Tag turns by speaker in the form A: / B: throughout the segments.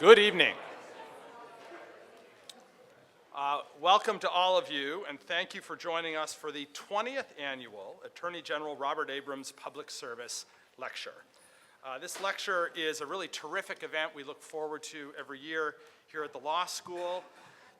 A: Good evening. Welcome to all of you, and thank you for joining us for the 20th Annual Attorney General Robert Abrams Public Service Lecture. This lecture is a really terrific event we look forward to every year here at the law school.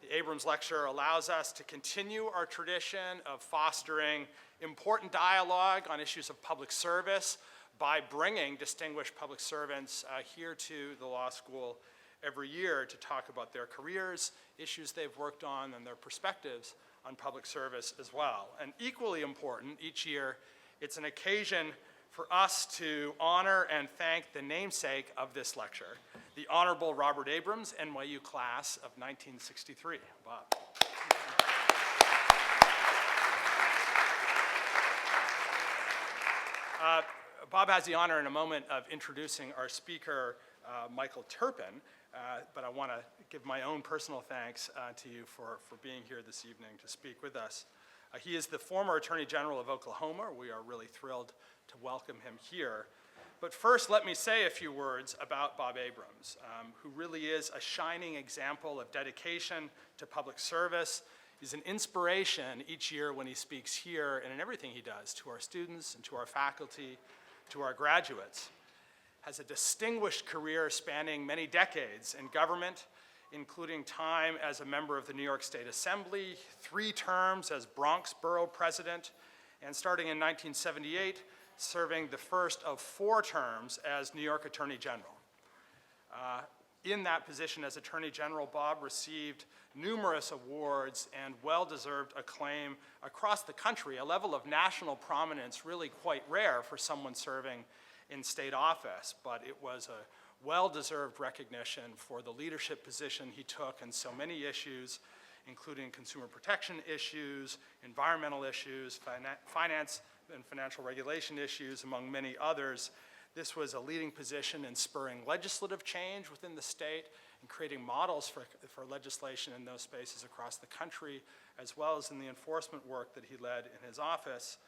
A: The Abrams Lecture allows us to continue our tradition of fostering important dialogue on issues of public service by bringing distinguished public servants here to the law school every year to talk about their careers, issues they've worked on, and their perspectives on public service as well. And equally important, each year, it's an occasion for us to honor and thank the namesake of this lecture, the Honorable Robert Abrams, NYU class of 1963. Bob. Bob has the honor in a moment of introducing our speaker, Michael Turpin, but I want to give my own personal thanks to you for being here this evening to speak with us. He is the former Attorney General of Oklahoma. We are really thrilled to welcome him here. But first, let me say a few words about Bob Abrams, who really is a shining example of dedication to public service. He's an inspiration each year when he speaks here and in everything he does to our students and to our faculty, to our graduates. Has a distinguished career spanning many decades in government, including time as a member of the New York State Assembly, 3 terms as Bronx Borough President, and starting in 1978, serving the first of 4 terms as New York Attorney General. In that position as Attorney General, Bob received numerous awards and well-deserved acclaim across the country, a level of national prominence really quite rare for someone serving in state office, but it was a well-deserved recognition for the leadership position he took in so many issues, including consumer protection issues, environmental issues, finance and financial regulation issues, among many others. This was a leading position in spurring legislative change within the state and creating models for legislation in those spaces across the country, as well as in the enforcement work that he led in his office.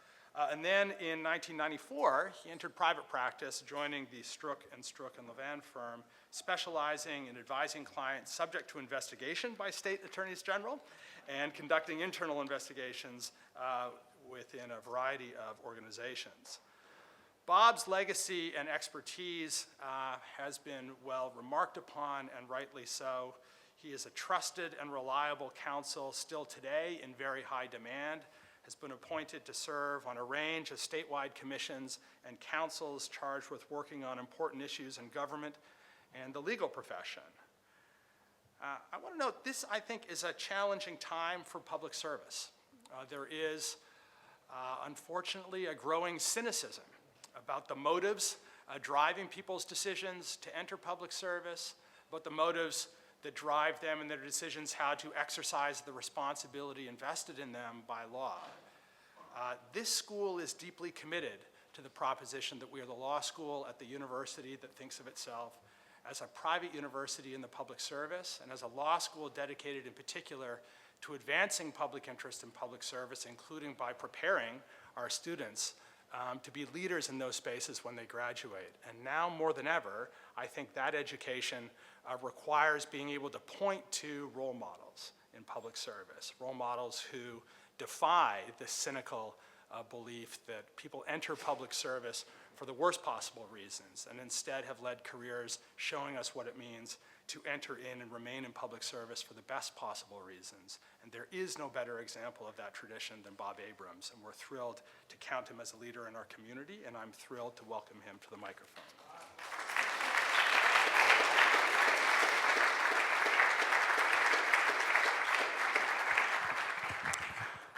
A: And then in 1994, he entered private practice, joining the Strzok & Levin firm, specializing in advising clients subject to investigation by state attorneys general and conducting internal investigations within a variety of organizations. Bob's legacy and expertise has been well remarked upon, and rightly so. He is a trusted and reliable counsel still today in very high demand, has been appointed to serve on a range of statewide commissions and councils charged with working on important issues in government and the legal profession. I want to note this, I think, is a challenging time for public service. There is, unfortunately, a growing cynicism about the motives driving people's decisions to enter public service, but the motives that drive them in their decisions how to exercise the responsibility invested in them by law. This school is deeply committed to the proposition that we are the law school at the university that thinks of itself as a private university in the public service, and as a law school dedicated in particular to advancing public interest in public service, including by preparing our students to be leaders in those spaces when they graduate. And now more than ever, I think that education requires being able to point to role models in public service, role models who defy the cynical belief that people enter public service for the worst possible reasons and instead have led careers showing us what it means to enter in and remain in public service for the best possible reasons. And there is no better example of that tradition than Bob Abrams, and we're thrilled to count him as a leader in our community, and I'm thrilled to welcome him to the microphone.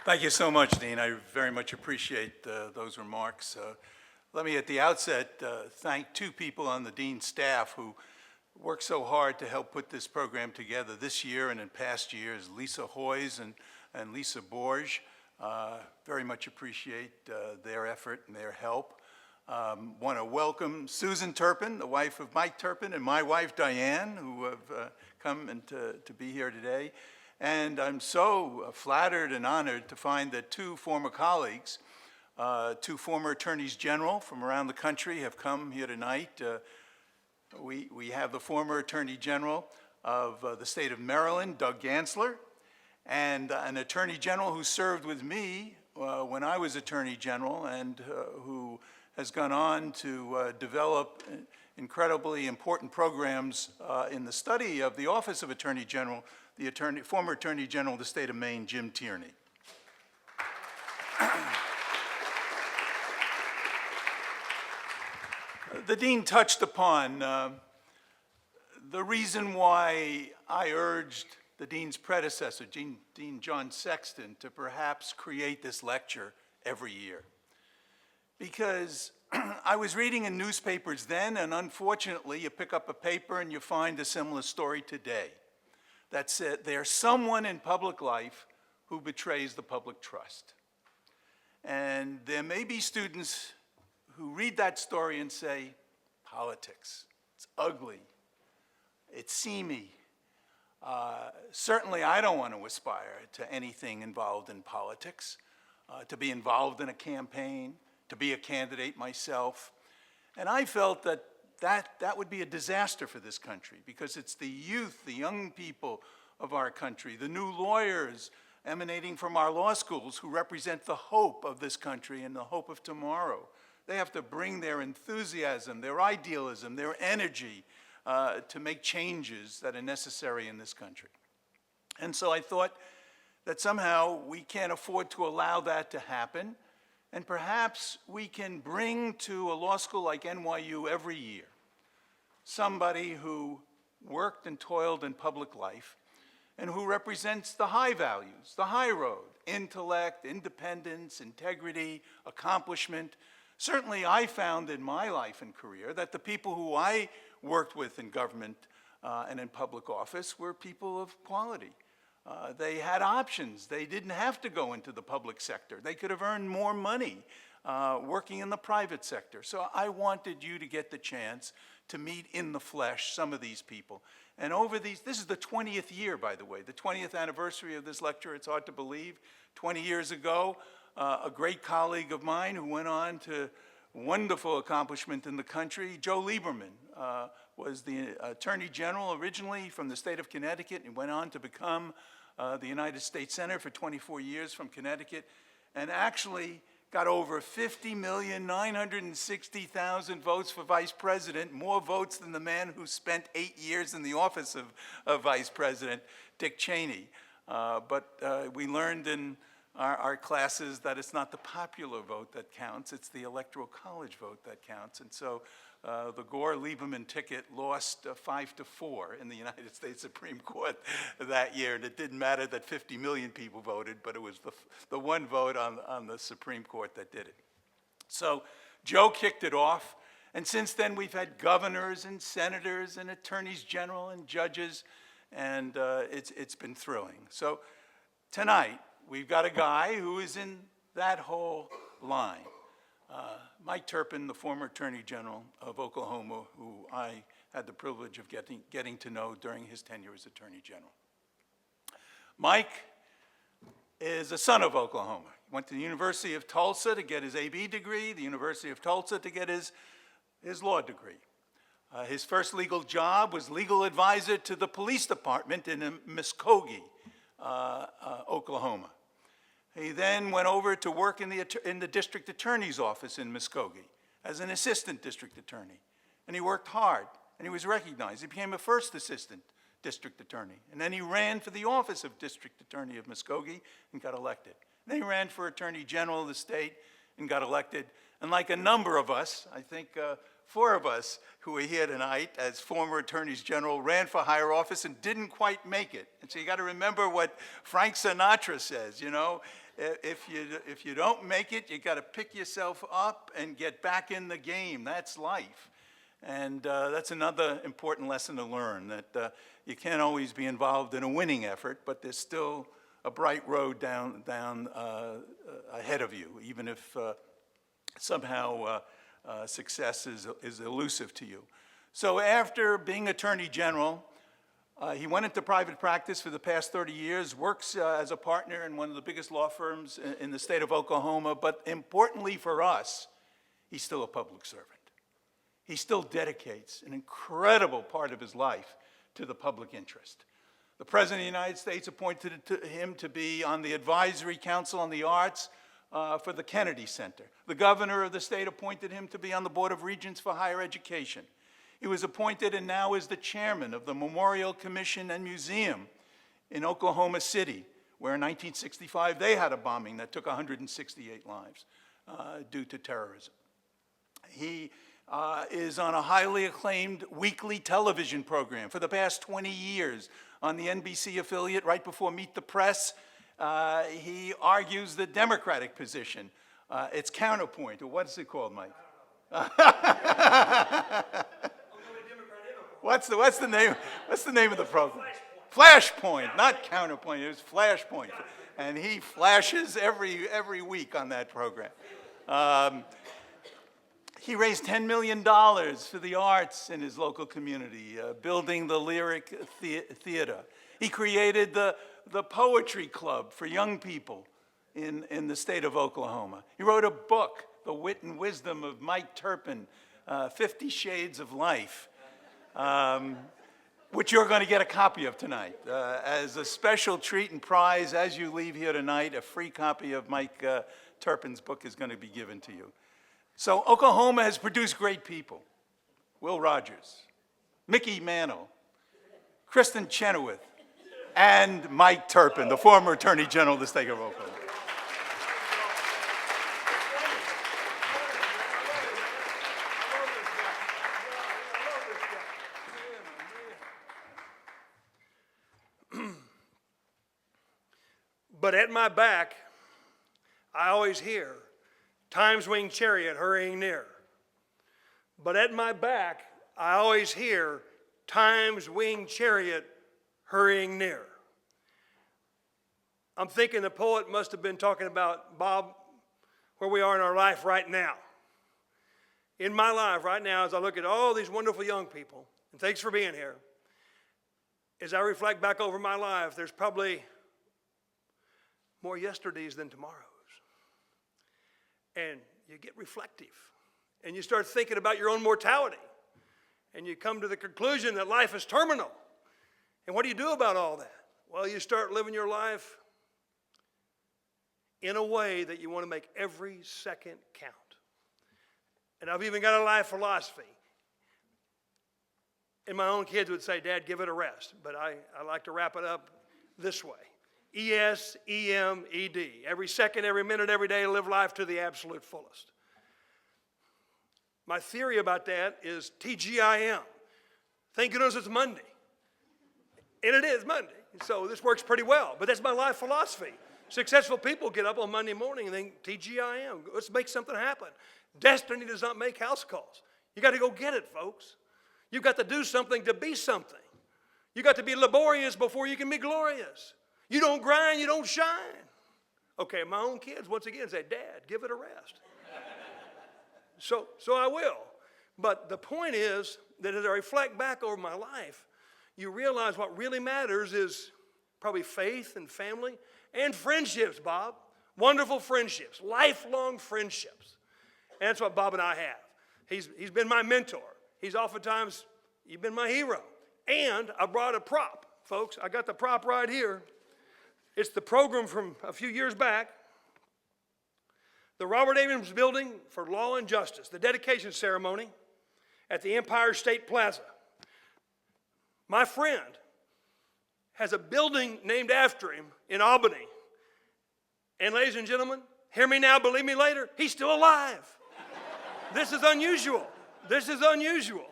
B: Thank you so much, Dean. I very much appreciate those remarks. Let me at the outset thank 2 people on the Dean's staff who worked so hard to help put this program together this year and in past years, Lisa Hoyes and Lisa Borge. Very much appreciate their effort and their help. Want to welcome Susan Turpin, the wife of Mike Turpin, and my wife Diane, who have come and to be here today. And I'm so flattered and honored to find that 2 former colleagues, 2 former attorneys general from around the country have come here tonight. We have the former Attorney General of the state of Maryland, Doug Gansler, and an Attorney General who served with me when I was Attorney General and who has gone on to develop incredibly important programs in the study of the Office of Attorney General, the former Attorney General of the state of Maine, Jim Tierney. The Dean touched upon the reason why I urged the Dean's predecessor, Dean John Sexton, to perhaps create this lecture every year. Because I was reading in newspapers then, and unfortunately, you pick up a paper and you find a similar story today. That said, there's someone in public life who betrays the public trust. And there may be students who read that story and say, politics, it's ugly, it's seamy. Certainly I don't want to aspire to anything involved in politics, to be involved in a campaign, to be a candidate myself. And I felt that would be a disaster for this country, because it's the youth, the young people of our country, the new lawyers emanating from our law schools who represent the hope of this country and the hope of tomorrow. They have to bring their enthusiasm, their idealism, their energy to make changes that are necessary in this country. And so I thought that somehow we can't afford to allow that to happen, and perhaps we can bring to a law school like NYU every year somebody who worked and toiled in public life and who represents the high values, the high road, intellect, independence, integrity, accomplishment. Certainly I found in my life and career that the people who I worked with in government and in public office were people of quality. They had options. They didn't have to go into the public sector. They could have earned more money working in the private sector. So I wanted you to get the chance to meet in the flesh some of these people. And over this is the 20th year, by the way, the 20th anniversary of this lecture. It's hard to believe. 20 years ago, a great colleague of mine who went on to wonderful accomplishment in the country, Joe Lieberman, was the Attorney General originally from the state of Connecticut, and went on to become the United States Senator for 24 years from Connecticut, and actually got over 50,960,000 votes for vice president, more votes than the man who spent 8 years in the office of vice president, Dick Cheney. But we learned in our classes that it's not the popular vote that counts, it's the electoral college vote that counts. And so the Gore-Lieberman ticket lost 5-4 in the United States Supreme Court that year. And it didn't matter that 50 million people voted, but it was the one vote on the Supreme Court that did it. So Joe kicked it off. And since then, we've had governors and senators and attorneys general and judges, and it's been thrilling. So tonight, we've got a guy who is in that whole line. Mike Turpin, the former Attorney General of Oklahoma, who I had the privilege of getting to know during his tenure as Attorney General. Mike is a son of Oklahoma. He went to the University of Tulsa to get his AB degree, the University of Tulsa to get his law degree. His first legal job was legal advisor to the police department in Muskogee, Oklahoma. He then went over to work in the district attorney's office in Muskogee as an assistant district attorney. And he worked hard, and he was recognized. He became a first assistant district attorney. And then he ran for the office of district attorney of Muskogee and got elected. And then he ran for attorney general of the state and got elected. And like a number of us, I think 4 of us who are here tonight as former attorneys general, ran for higher office and didn't quite make it. And so you got to remember what Frank Sinatra says, you know, if you don't make it, you got to pick yourself up and get back in the game. That's life. And that's another important lesson to learn, that you can't always be involved in a winning effort, but there's still a bright road down ahead of you, even if somehow success is elusive to you. So after being Attorney General, he went into private practice for the past 30 years, works as a partner in one of the biggest law firms in the state of Oklahoma, but importantly for us, he's still a public servant. he still dedicates an incredible part of his life to the public interest. The President of the United States appointed him to be on the Advisory Council on the Arts for the Kennedy Center. The governor of the state appointed him to be on the Board of Regents for Higher Education. He was appointed and now is the chairman of the Memorial Commission and Museum in Oklahoma City, where in 1965 they had a bombing that took 168 lives due to terrorism. He is on a highly acclaimed weekly television program for the past 20 years on the NBC affiliate right before Meet the Press. He argues the Democratic position. It's Counterpoint, or what is it called, Mike? What's the name of the program? Flashpoint, not Counterpoint. It was Flashpoint, and he flashes every week on that program. He raised $10 million for the arts in his local community, building the Lyric Theater. He created the Poetry Club for young people in the state of Oklahoma. He wrote a book, The Wit and Wisdom of Mike Turpin, 50 Shades of Life, which you're going to get a copy of tonight. As a special treat and prize, as you leave here tonight, a free copy of Mike Turpin's book is going to be given to you. So Oklahoma has produced great people. Will Rogers, Mickey Mantle, Kristen Chenoweth, and Mike Turpin, the former Attorney General of the state of Oklahoma.
C: But at my back, I always hear, Time's winged chariot hurrying near. But at my back, I always hear, Time's winged chariot hurrying near. I'm thinking the poet must have been talking about, Bob, where we are in our life right now. In my life right now, as I look at all these wonderful young people, and thanks for being here, as I reflect back over my life, there's probably more yesterdays than tomorrows. And you get reflective, and you start thinking about your own mortality, and you come to the conclusion that life is terminal. And what do you do about all that? Well, you start living your life in a way that you want to make every second count. And I've even got a life philosophy. And my own kids would say, Dad, give it a rest. But I like to wrap it up this way. ESEMED. Every second, every minute, every day, live life to the absolute fullest. My theory about that is TGIM. Thank goodness it's Monday. And it is Monday. So this works pretty well. But that's my life philosophy. Successful people get up on Monday morning and think, TGIM, let's make something happen. Destiny does not make house calls. You got to go get it, folks. You've got to do something to be something. You got to be laborious before you can be glorious. You don't grind, you don't shine. Okay, my own kids, once again, say, Dad, give it a rest. So I will. But the point is that as I reflect back over my life, you realize what really matters is probably faith and family and friendships, Bob. Wonderful friendships, lifelong friendships. And that's what Bob and I have. He's been my mentor. He's oftentimes, you've been my hero. And I brought a prop, folks. I got the prop right here. It's the program from a few years back. The Robert Abrams Building for Law and Justice, the dedication ceremony at the Empire State Plaza. My friend has a building named after him in Albany. And ladies and gentlemen, hear me now, believe me later, he's still alive. This is unusual. This is unusual.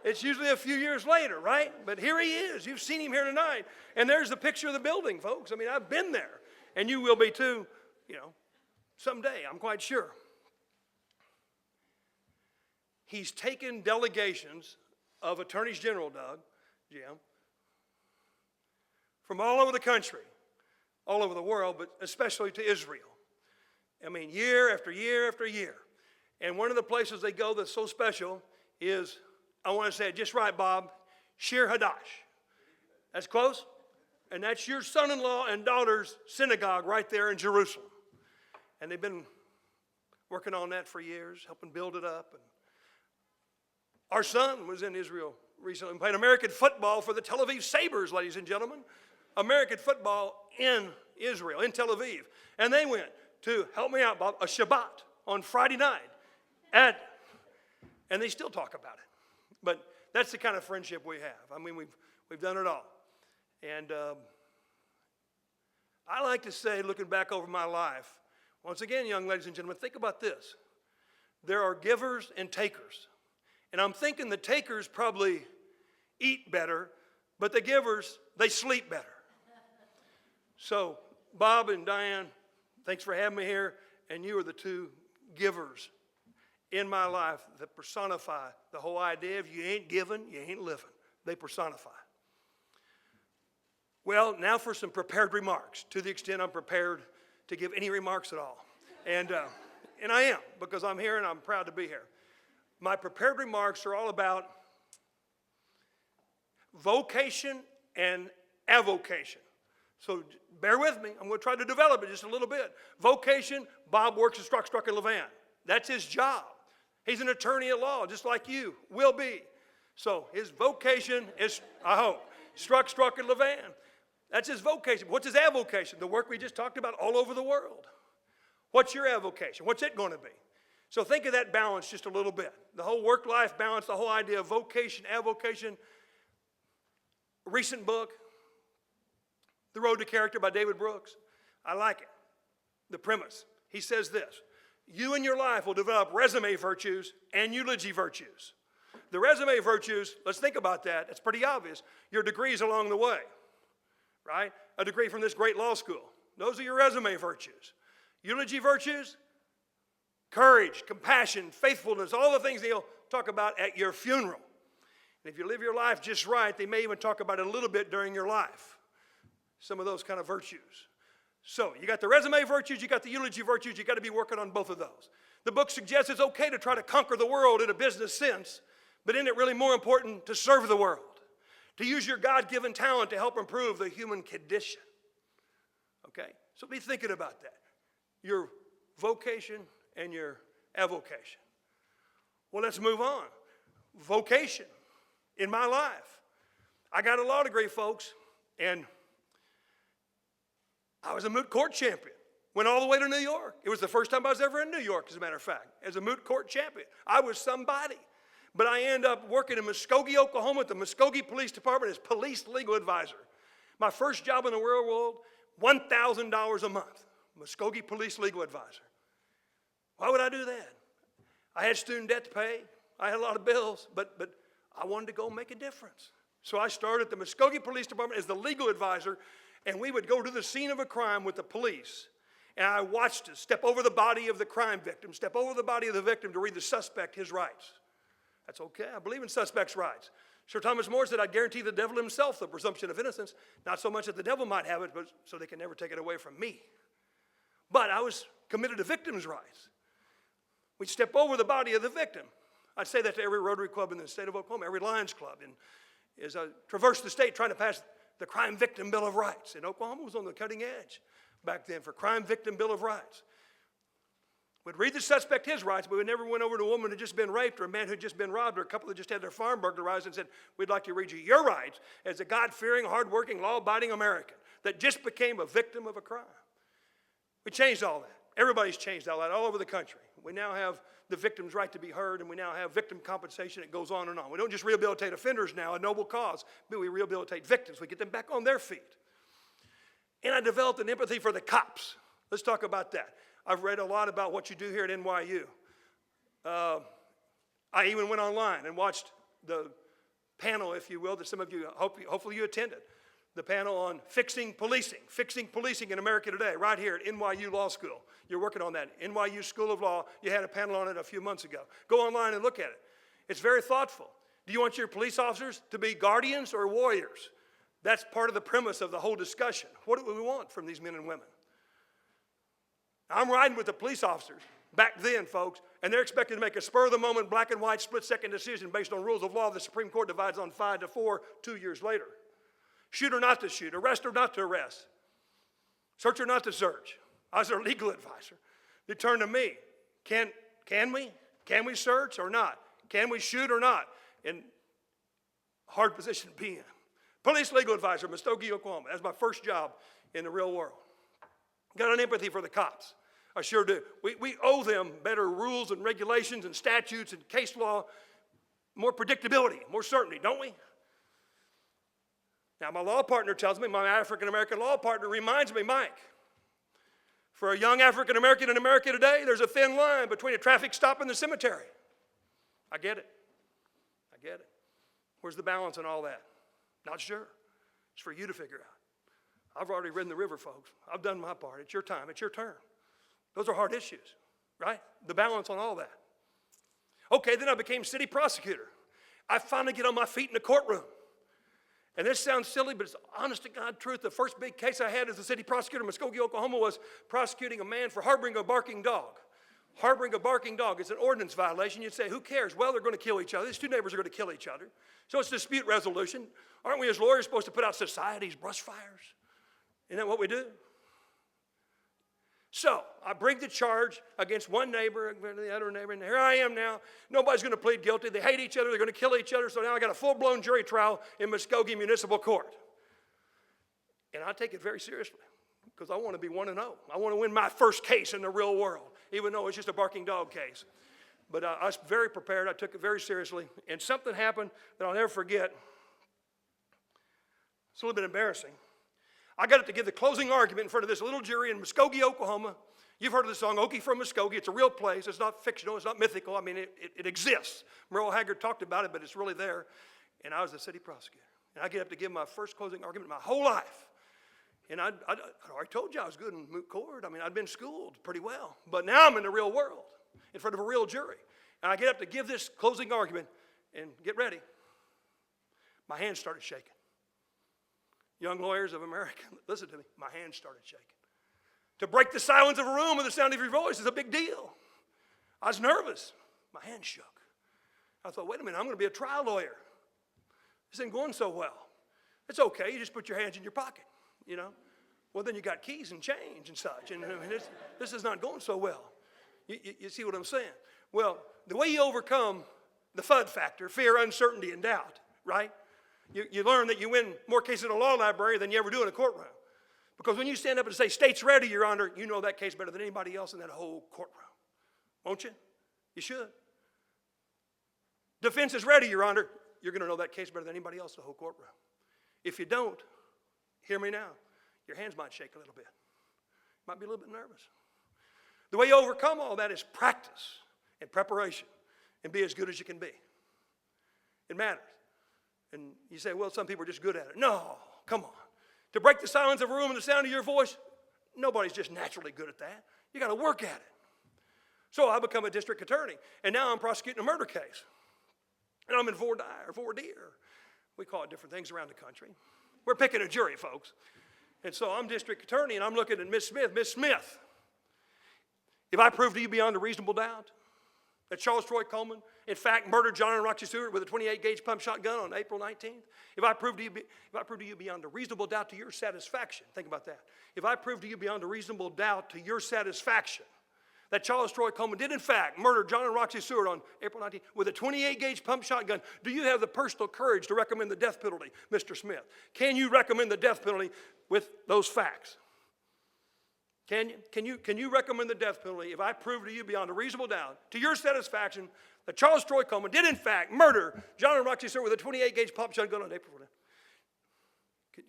C: It's usually a few years later, right? But here he is. You've seen him here tonight. And there's the picture of the building, folks. I mean, I've been there. And you will be too, someday, I'm quite sure. He's taken delegations of attorneys general, Jim, from all over the country, all over the world, but especially to Israel. I mean, year after year after year. And one of the places they go that's so special is, I want to say it just right, Bob, Shir Hadash. That's close? And that's your son-in-law and daughter's synagogue right there in Jerusalem. And they've been working on that for years, helping build it up. And Our son was in Israel recently and played American football for the Tel Aviv Sabres, ladies and gentlemen. American football in Israel, in Tel Aviv. And they went to, help me out, Bob, a Shabbat on Friday night. And they still talk about it. But that's the kind of friendship we have. I mean, we've done it all. And I like to say, looking back over my life, once again, young ladies and gentlemen, think about this. There are givers and takers. And I'm thinking the takers probably eat better, but the givers, they sleep better. So, Bob and Diane, thanks for having me here. And you are the two givers in my life that personify the whole idea of you ain't giving, you ain't living. They personify. Well, now for some prepared remarks, to the extent I'm prepared to give any remarks at all. And I am, because I'm here and I'm proud to be here. My prepared remarks are all about vocation and avocation. So bear with me. I'm going to try to develop it just a little bit. Vocation, Bob works at Struck, and Levan. That's his job. He's an attorney at law, just like you will be. So his vocation is, I hope, Struck, and Levan. That's his vocation. What's his avocation? The work we just talked about all over the world. What's your avocation? What's it going to be? So think of that balance just a little bit. The whole work-life balance, the whole idea of vocation, avocation. A recent book, The Road to Character by David Brooks. I like it. The premise. He says this: you in your life will develop resume virtues and eulogy virtues. The resume virtues, let's think about that. It's pretty obvious. Your degrees along the way, right? A degree from this great law school. Those are your resume virtues. Eulogy virtues, courage, compassion, faithfulness, all the things they'll talk about at your funeral. And if you live your life just right, they may even talk about it a little bit during your life. Some of those kind of virtues. So you got the resume virtues, you got the eulogy virtues, you got to be working on both of those. The book suggests it's okay to try to conquer the world in a business sense, but isn't it really more important to serve the world? To use your God-given talent to help improve the human condition. Okay? So be thinking about that. Your vocation and your avocation. Well, let's move on. Vocation in my life. I got a law degree, folks, and I was a moot court champion. Went all the way to New York. It was the first time I was ever in New York, as a matter of fact, as a moot court champion. I was somebody. But I ended up working in Muskogee, Oklahoma at the Muskogee Police Department as police legal advisor. My first job in the real world, $1,000 a month. Muskogee Police Legal Advisor. Why would I do that? I had student debt to pay. I had a lot of bills, but I wanted to go make a difference. So I started at the Muskogee Police Department as the legal advisor, and we would go to the scene of a crime with the police. And I watched it, step over the body of the crime victim, step over the body of the victim to read the suspect his rights. That's okay. I believe in suspects' rights. Sir Thomas More said, I'd guarantee the devil himself the presumption of innocence, not so much that the devil might have it, but so they can never take it away from me. But I was committed to victims' rights. We'd step over the body of the victim. I'd say that to every Rotary Club in the state of Oklahoma, every Lions Club. And as I traversed the state trying to pass the Crime Victim Bill of Rights, and Oklahoma was on the cutting edge back then for Crime Victim Bill of Rights. We'd read the suspect his rights, but we never went over to a woman who had just been raped or a man who had just been robbed or a couple that just had their farm burglarized and said, we'd like to read you your rights as a God-fearing, hard-working, law-abiding American that just became a victim of a crime. We changed all that. Everybody's changed all that all over the country. We now have the victim's right to be heard, and we now have victim compensation. It goes on and on. We don't just rehabilitate offenders now, a noble cause, but we rehabilitate victims. We get them back on their feet. And I developed an empathy for the cops. Let's talk about that. I've read a lot about what you do here at NYU. I even went online and watched the panel, if you will, that some of you, hopefully you attended. The panel on fixing policing in America today, right here at NYU Law School. You're working on that. NYU School of Law, you had a panel on it a few months ago. Go online and look at it. It's very thoughtful. Do you want your police officers to be guardians or warriors? That's part of the premise of the whole discussion. What do we want from these men and women? I'm riding with the police officers back then, folks, and they're expected to make a spur-of-the-moment, black and white, split-second decision based on rules of law the Supreme Court divides on 5-4 2 years later. Shoot or not to shoot, arrest or not to arrest, search or not to search. I was their legal advisor. They turned to me. Can we? Can we search or not? Can we shoot or not? and hard position to be in. Police legal advisor, Muskogee, Oklahoma. That's my first job in the real world. Got an empathy for the cops. I sure do. We owe them better rules and regulations and statutes and case law, more predictability, more certainty, don't we? Now, my law partner tells me, my African-American law partner reminds me, Mike, for a young African-American in America today, there's a thin line between a traffic stop and the cemetery. I get it. I get it. Where's the balance in all that? Not sure. It's for you to figure out. I've already ridden the river, folks. I've done my part. It's your time. It's your turn. Those are hard issues, right? The balance on all that. Okay, then I became city prosecutor. I finally get on my feet in the courtroom. And this sounds silly, but it's honest to God truth. The first big case I had as a city prosecutor in Muskogee, Oklahoma, was prosecuting a man for harboring a barking dog. Harboring a barking dog is an ordinance violation. You'd say, who cares? Well, they're going to kill each other. These two neighbors are going to kill each other. So it's dispute resolution. Aren't we as lawyers supposed to put out society's brush fires? Isn't that what we do? So I bring the charge against one neighbor and the other neighbor, and here I am now. Nobody's going to plead guilty. They hate each other. They're going to kill each other. So now I got a full-blown jury trial in Muskogee Municipal Court. And I take it very seriously because I want to be 1-0. I want to win my first case in the real world, even though it's just a barking dog case. But I was very prepared. I took it very seriously. And something happened that I'll never forget. It's a little bit embarrassing. I got up to give the closing argument in front of this little jury in Muskogee, Oklahoma. You've heard of the song, Okie from Muskogee. It's a real place. It's not fictional. It's not mythical. I mean, it exists. Merle Haggard talked about it, but it's really there. And I was the city prosecutor. And I get up to give my first closing argument in my whole life. And I already told you I was good in moot court. I mean, I'd been schooled pretty well. But now I'm in the real world, in front of a real jury. And I get up to give this closing argument, and get ready. My hands started shaking. Young lawyers of America, listen to me. My hands started shaking. To break the silence of a room with the sound of your voice is a big deal. I was nervous. My hands shook. I thought, wait a minute, I'm going to be a trial lawyer. This isn't going so well. It's okay. You just put your hands in your pocket, you know. Well, then you got keys and change and such. And I mean, this is not going so well. You see what I'm saying? Well, the way you overcome the FUD factor, fear, uncertainty, and doubt, right? You learn that you win more cases in a law library than you ever do in a courtroom. Because when you stand up and say, state's ready, Your Honor, you know that case better than anybody else in that whole courtroom. Won't you? You should. Defense is ready, Your Honor. You're going to know that case better than anybody else in the whole courtroom. If you don't, hear me now. Your hands might shake a little bit. You might be a little bit nervous. The way you overcome all that is practice and preparation and be as good as you can be. It matters. And you say, well, some people are just good at it. No, come on. To break the silence of a room and the sound of your voice, nobody's just naturally good at that. You got to work at it. So I become a district attorney, and now I'm prosecuting a murder case. And I'm in voir dire. We call it different things around the country. We're picking a jury, folks. And so I'm district attorney, and I'm looking at Miss Smith. Miss Smith, if I prove to you beyond a reasonable doubt that Charles Troy Coleman, in fact, murdered John and Roxy Stewart with a 28-gauge pump shotgun on April 19th, if I prove to you beyond a reasonable doubt to your satisfaction, think about that. If I prove to you beyond a reasonable doubt to your satisfaction that Charles Troy Coleman did, in fact, murder John and Roxy Stewart on April 19th with a 28-gauge pump shotgun, do you have the personal courage to recommend the death penalty, Mr. Smith? Can you recommend the death penalty with those facts? Can you? Can you recommend the death penalty if I prove to you beyond a reasonable doubt, to your satisfaction, that Charles Troy Coleman did in fact murder John and Roxy Stewart with a 28-gauge pump shotgun on April 19th?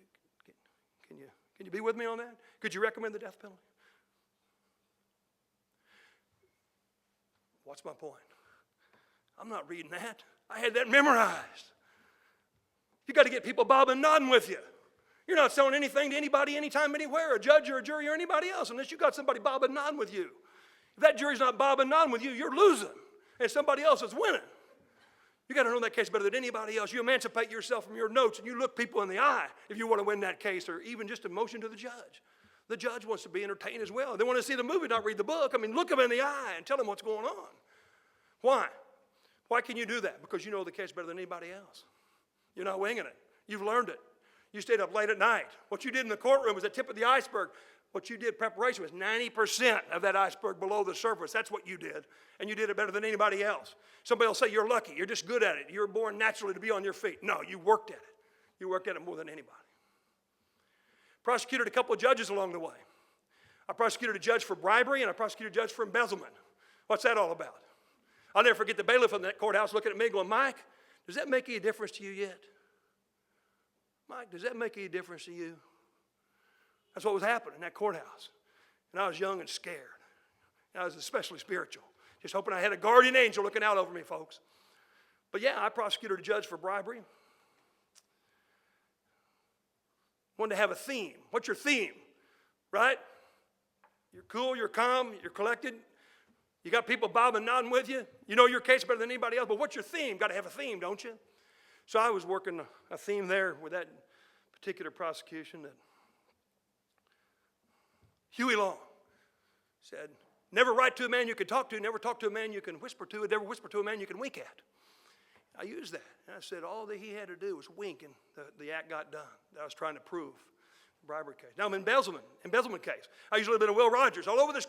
C: Can you be with me on that? Could you recommend the death penalty? What's my point? I'm not reading that. I had that memorized. You got to get people bobbing and nodding with you. You're not selling anything to anybody, anytime, anywhere, a judge or a jury or anybody else, unless you got somebody bobbing and nodding with you. If that jury's not bobbing and nodding with you, you're losing, and somebody else is winning. You got to know that case better than anybody else. You emancipate yourself from your notes, and you look people in the eye if you want to win that case, or even just a motion to the judge. The judge wants to be entertained as well. They want to see the movie, not read the book. I mean, look them in the eye and tell them what's going on. Why? Why can you do that? Because you know the case better than anybody else. You're not winging it. You've learned it. You stayed up late at night. What you did in the courtroom was the tip of the iceberg. What you did preparation was 90% of that iceberg below the surface. That's what you did. And you did it better than anybody else. Somebody will say you're lucky. You're just good at it. You're born naturally to be on your feet. No, you worked at it. You worked at it more than anybody. Prosecuted a couple of judges along the way. I prosecuted a judge for bribery and I prosecuted a judge for embezzlement. What's that all about? I'll never forget the bailiff in that courthouse looking at me going, Mike, does that make any difference to you yet? Mike, does that make any difference to you? That's what was happening in that courthouse. And I was young and scared. And I was especially spiritual. Just hoping I had a guardian angel looking out over me, folks. But yeah, I prosecuted a judge for bribery. Wanted to have a theme. What's your theme? Right? You're cool, you're calm, you're collected. You got people bobbing and nodding with you. You know your case better than anybody else, but what's your theme? Got to have a theme, don't you? So I was working a theme there with that particular prosecution that Huey Long said, never write to a man you can talk to, never talk to a man you can whisper to, and never whisper to a man you can wink at. I used that. And I said all that he had to do was wink and the act got done that I was trying to prove. The bribery case. Now I'm embezzlement case. I used a little bit of Will Rogers. All over this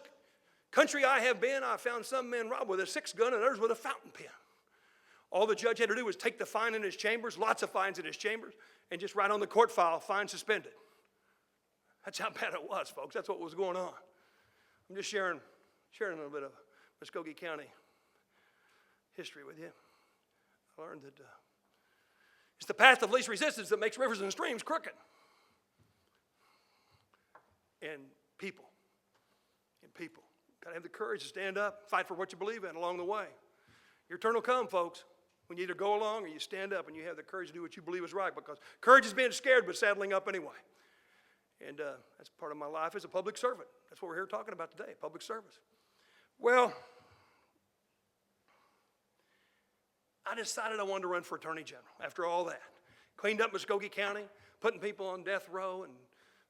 C: country I have been, I found some men robbed with a 6-gun and others with a fountain pen. All the judge had to do was take the fine in his chambers, lots of fines in his chambers, and just write on the court file, fine suspended. That's how bad it was, folks. That's what was going on. I'm just sharing a little bit of Muskogee County history with you. I learned that it's the path of least resistance that makes rivers and streams crooked. And people. Got to have the courage to stand up, fight for what you believe in along the way. Your turn will come, folks, when you either go along or you stand up and you have the courage to do what you believe is right, because courage is being scared but saddling up anyway. And that's part of my life as a public servant. That's what we're here talking about today, public service. Well, I decided I wanted to run for Attorney General after all that. Cleaned up Muskogee County, putting people on death row and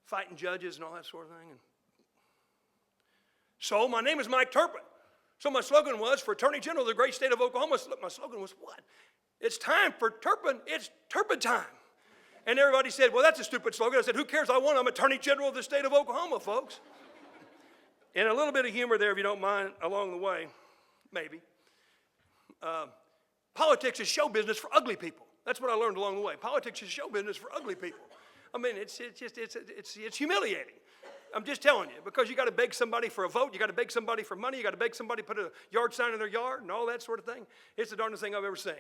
C: fighting judges and all that sort of thing. And so my name is Mike Turpin. So my slogan was, for Attorney General of the great state of Oklahoma, my slogan was what? It's time for Turpin, it's Turpin time. And everybody said, well, that's a stupid slogan. I said, who cares? I'm Attorney General of the state of Oklahoma, folks. And a little bit of humor there, if you don't mind, along the way, maybe. Politics is show business for ugly people. That's what I learned along the way. Politics is show business for ugly people. I mean, it's humiliating. I'm just telling you, because you got to beg somebody for a vote, you got to beg somebody for money, you got to beg somebody to put a yard sign in their yard and all that sort of thing. It's the darndest thing I've ever seen.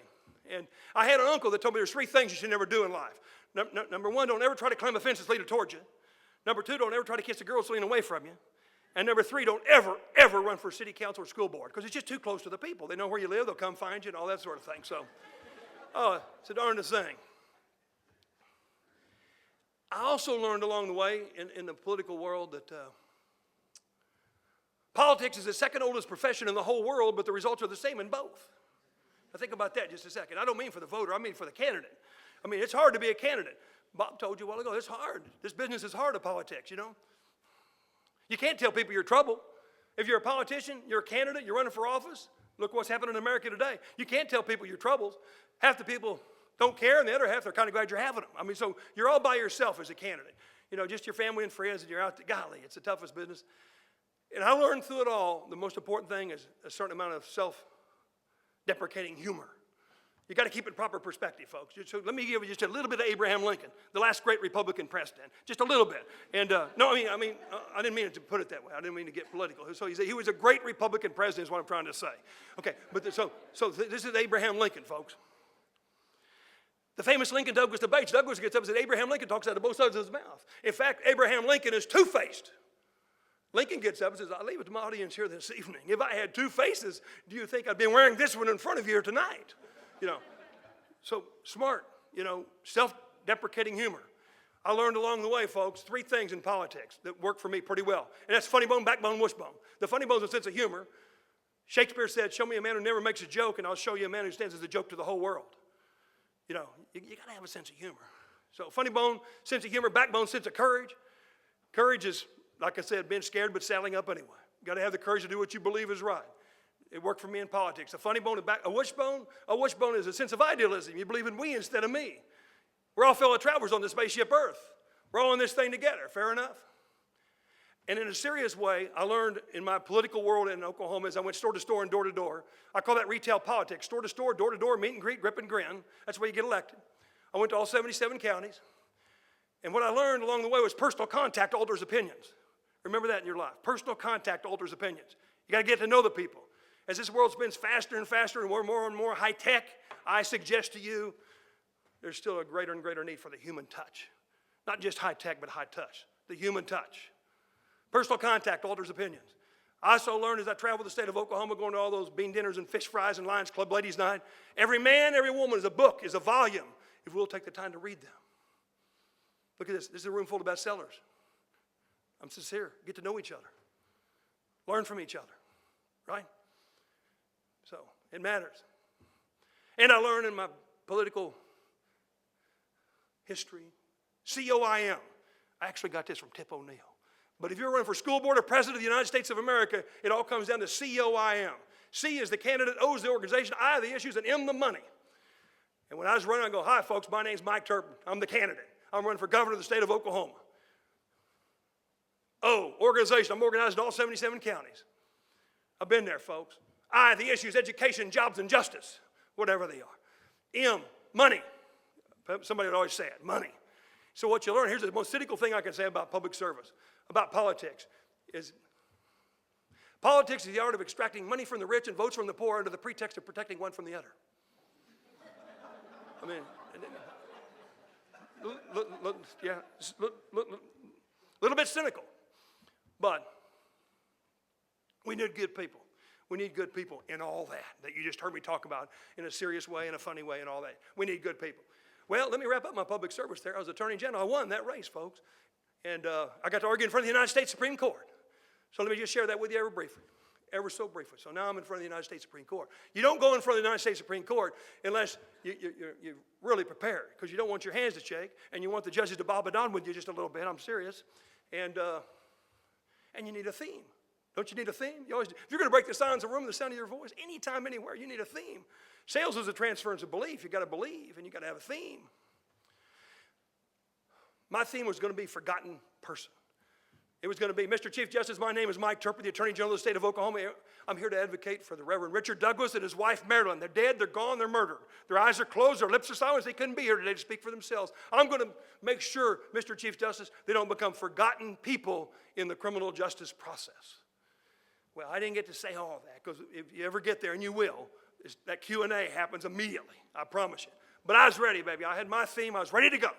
C: And I had an uncle that told me there's 3 things you should never do in life. Number 1, don't ever try to climb a fence that's leading towards you. Number 2, don't ever try to kiss a girl that's leaning away from you. And number 3, don't ever run for city council or school board, because it's just too close to the people. They know where you live, they'll come find you and all that sort of thing. So, it's the darndest thing. I also learned along the way in the political world that politics is the second oldest profession in the whole world, but the results are the same in both. Now think about that just a second. I don't mean for the voter, I mean for the candidate. I mean, it's hard to be a candidate. Bob told you a while ago, it's hard. This business is hard of politics, you know. You can't tell people your trouble. If you're a politician, you're a candidate, you're running for office, look what's happening in America today. You can't tell people your troubles. Half the people don't care, and the other half, they're kind of glad you're having them. I mean, so you're all by yourself as a candidate. You know, just your family and friends, and you're out there. Golly, it's the toughest business. And I learned through it all, the most important thing is a certain amount of self-deprecating humor. You got to keep it in proper perspective, folks. So let me give you just a little bit of Abraham Lincoln, the last great Republican president, just a little bit. And no, I didn't mean to put it that way. I didn't mean to get political. So he was a great Republican president is what I'm trying to say. Okay, but so this is Abraham Lincoln, folks. The famous Lincoln-Douglas debates, Douglas gets up and says, Abraham Lincoln talks out of both sides of his mouth. In fact, Abraham Lincoln is two-faced. Lincoln gets up and says, I'll leave it to my audience here this evening. If I had 2 faces, do you think I'd be wearing this one in front of you here tonight? You know, so smart, you know, self-deprecating humor. I learned along the way, folks, 3 things in politics that work for me pretty well. And that's funny bone, backbone, wishbone. The funny bone is a sense of humor. Shakespeare said, show me a man who never makes a joke, and I'll show you a man who stands as a joke to the whole world. You know, you got to have a sense of humor. So funny bone, sense of humor, backbone, sense of courage. Courage is, like I said, being scared but saddling up anyway. You got to have the courage to do what you believe is right. It worked for me in politics. A funny bone, a wishbone is a sense of idealism. You believe in we instead of me. We're all fellow travelers on the spaceship Earth. We're all in this thing together. Fair enough? And in a serious way, I learned in my political world in Oklahoma as I went store to store and door to door. I call that retail politics. Store to store, door to door, meet and greet, grip and grin. That's where you get elected. I went to all 77 counties. And what I learned along the way was personal contact alters opinions. Remember that in your life. Personal contact alters opinions. You got to get to know the people. As this world spins faster and faster and more high tech, I suggest to you there's still a greater and greater need for the human touch. Not just high tech, but high touch. The human touch. Personal contact alters opinions. I also learned as I traveled the state of Oklahoma, going to all those bean dinners and fish fries and Lions Club ladies' night, every man, every woman is a book, is a volume, if we'll take the time to read them. Look at this. This is a room full of bestsellers. I'm sincere. Get to know each other. Learn from each other. Right? So, it matters. And I learned in my political history, COIM. I actually got this from Tip O'Neill. But if you're running for school board or president of the United States of America, it all comes down to COIM. C is the candidate, O is the organization, I the issues, and M the money. And when I was running, I go, hi folks, my name's Mike Turpin. I'm the candidate. I'm running for governor of the state of Oklahoma. O, organization, I'm organized in all 77 counties. I've been there, folks. I, the issues, education, jobs, and justice, whatever they are. M, money. Somebody would always say it, money. So what you learn, here's the most cynical thing I can say about public service, about politics, is politics is the art of extracting money from the rich and votes from the poor under the pretext of protecting one from the other. I mean, yeah, little bit cynical, but we need good people. We need good people in all that you just heard me talk about in a serious way, in a funny way, and all that. We need good people. Well, let me wrap up my public service there. I was Attorney General. I won that race, folks. And I got to argue in front of the United States Supreme Court. So let me just share that with you ever so briefly. So now I'm in front of the United States Supreme Court. You don't go in front of the United States Supreme Court unless you're really prepared, because you don't want your hands to shake, and you want the judges to bob it on with you just a little bit. I'm serious. And you need a theme. Don't you need a theme? If you're going to break the silence of the room, the sound of your voice, anytime, anywhere, you need a theme. Sales is a transference of belief. You've got to believe, and you've got to have a theme. My theme was going to be forgotten person. It was going to be, Mr. Chief Justice, my name is Mike Turpin, the Attorney General of the state of Oklahoma. I'm here to advocate for the Reverend Richard Douglas and his wife, Marilyn. They're dead, they're gone, they're murdered. Their eyes are closed, their lips are silenced. They couldn't be here today to speak for themselves. I'm going to make sure, Mr. Chief Justice, they don't become forgotten people in the criminal justice process. Well, I didn't get to say all of that, because if you ever get there, and you will, that Q&A happens immediately, I promise you. But I was ready, baby. I had my theme. I was ready to go.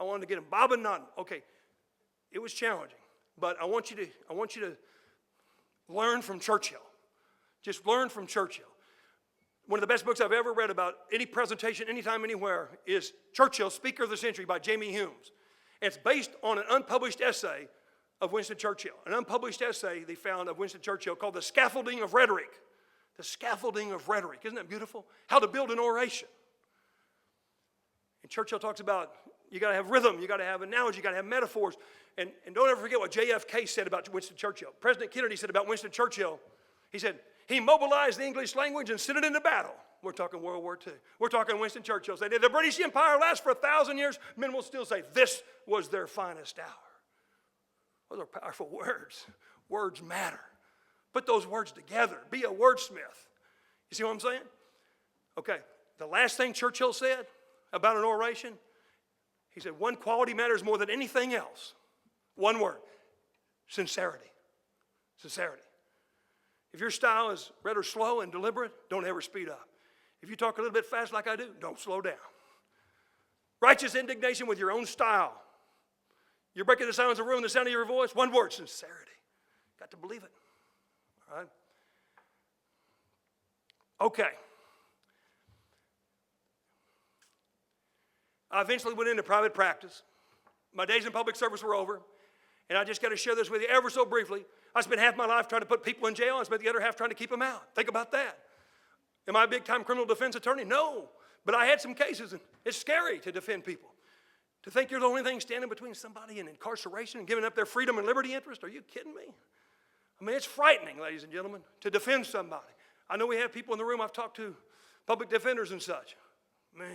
C: I wanted to get them bobbing and nodding. Okay, it was challenging, but I want you to learn from Churchill. Just learn from Churchill. One of the best books I've ever read about any presentation, anytime, anywhere, is Churchill, Speaker of the Century by Jamie Humes. And it's based on an unpublished essay of Winston Churchill. An unpublished essay they found of Winston Churchill called The Scaffolding of Rhetoric. The Scaffolding of Rhetoric. Isn't that beautiful? How to build an oration. And Churchill talks about you got to have rhythm, you got to have analogy, you got to have metaphors. And don't ever forget what JFK said about Winston Churchill. President Kennedy said about Winston Churchill, he said, he mobilized the English language and sent it into battle. We're talking World War II. We're talking Winston Churchill. Said, if the British Empire lasts for 1,000 years, men will still say, this was their finest hour. Those are powerful words. Words matter. Put those words together. Be a wordsmith. You see what I'm saying? Okay, the last thing Churchill said about an oration, he said, one quality matters more than anything else. One word, sincerity. Sincerity. If your style is rather slow and deliberate, don't ever speed up. If you talk a little bit fast like I do, don't slow down. Righteous indignation with your own style. You're breaking the silence of the room, the sound of your voice. One word, sincerity. Got to believe it. All right? Okay. I eventually went into private practice. My days in public service were over. And I just got to share this with you ever so briefly. I spent half my life trying to put people in jail. I spent the other half trying to keep them out. Think about that. Am I a big-time criminal defense attorney? No. But I had some cases, and it's scary to defend people. To think you're the only thing standing between somebody and incarceration and giving up their freedom and liberty interest? Are you kidding me? I mean, it's frightening, ladies and gentlemen, to defend somebody. I know we have people in the room I've talked to, public defenders and such. Man,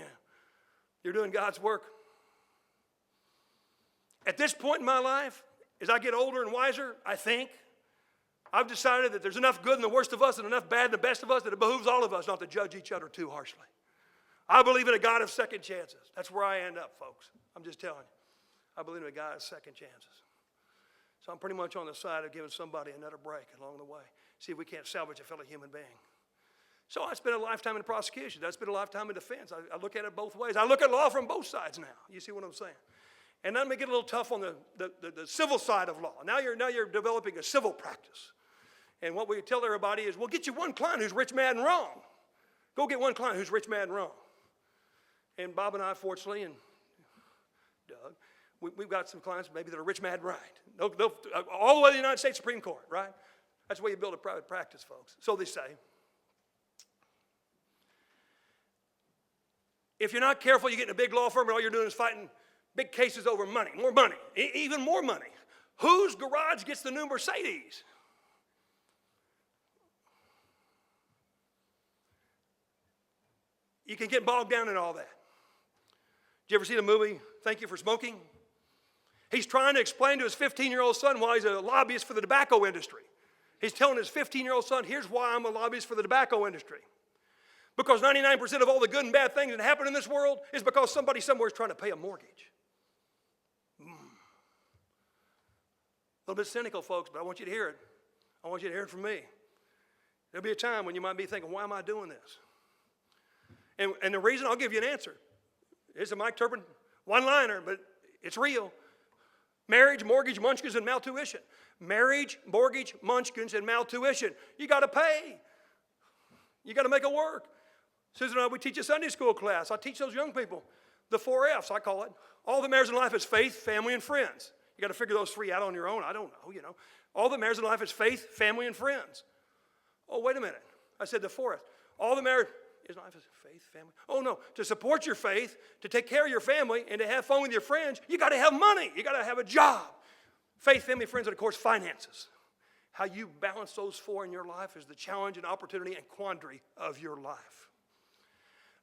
C: you're doing God's work. At this point in my life, as I get older and wiser, I think, I've decided that there's enough good in the worst of us and enough bad in the best of us that it behooves all of us not to judge each other too harshly. I believe in a God of second chances. That's where I end up, folks. I'm just telling you. I believe in a God of second chances. So I'm pretty much on the side of giving somebody another break along the way. See if we can't salvage a fellow human being. So I spent a lifetime in prosecution. I spent a lifetime in defense. I look at it both ways. I look at law from both sides now. You see what I'm saying? And then we get a little tough on the civil side of law. Now you're developing a civil practice. And what we tell everybody is, well, get you one client who's rich, mad, and wrong. Go get one client who's rich, mad, and wrong. And Bob and I, fortunately, and Doug, we've got some clients maybe that are rich, mad, right. They'll all the way to the United States Supreme Court, right? That's the way you build a private practice, folks. So they say. If you're not careful, you get in a big law firm and all you're doing is fighting big cases over money, more money, even more money. Whose garage gets the new Mercedes? You can get bogged down in all that. Did you ever see the movie, Thank You for Smoking? He's trying to explain to his 15-year-old son why he's a lobbyist for the tobacco industry. He's telling his 15-year-old son, here's why I'm a lobbyist for the tobacco industry. Because 99% of all the good and bad things that happen in this world is because somebody somewhere is trying to pay a mortgage. A little bit cynical, folks, but I want you to hear it. I want you to hear it from me. There'll be a time when you might be thinking, why am I doing this? And the reason, I'll give you an answer. It's a Mike Turpin one-liner, but it's real. Marriage, mortgage, munchkins, and maltuition. Marriage, mortgage, munchkins, and maltuition. You got to pay. You got to make it work. Susan and I, we teach a Sunday school class. I teach those young people the 4 F's, I call it. All that matters in life is faith, family, and friends. You got to figure those 3 out on your own. I don't know, you know. All that matters in life is faith, family, and friends. Oh, wait a minute. I said the 4th. All that matters in life is faith, family. Oh, no. To support your faith, to take care of your family, and to have fun with your friends, you got to have money. You got to have a job. Faith, family, friends, and of course, finances. How you balance those 4 in your life is the challenge and opportunity and quandary of your life.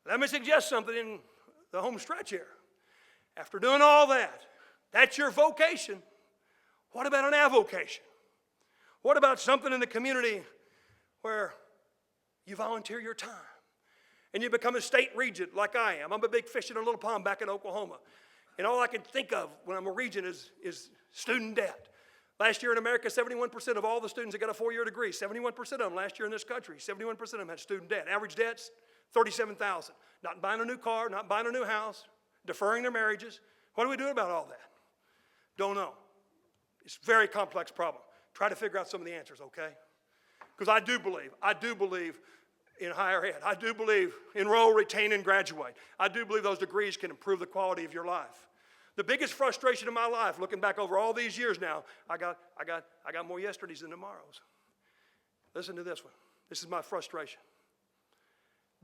C: Let me suggest something in the home stretch here. After doing all that, that's your vocation. What about an avocation? What about something in the community where you volunteer your time and you become a state regent like I am? I'm a big fish in a little pond back in Oklahoma. And all I can think of when I'm a regent is student debt. Last year in America, 71% of all the students that got a 4-year degree, 71% of them last year in this country, 71% of them had student debt. Average debt's $37,000. Not buying a new car, not buying a new house, deferring their marriages. What do we do about all that? Don't know. It's a very complex problem. Try to figure out some of the answers, okay? Because I do believe in higher ed. I do believe enroll, retain, and graduate. I do believe those degrees can improve the quality of your life. The biggest frustration of my life, looking back over all these years now, I got more yesterdays than tomorrows. Listen to this one. This is my frustration.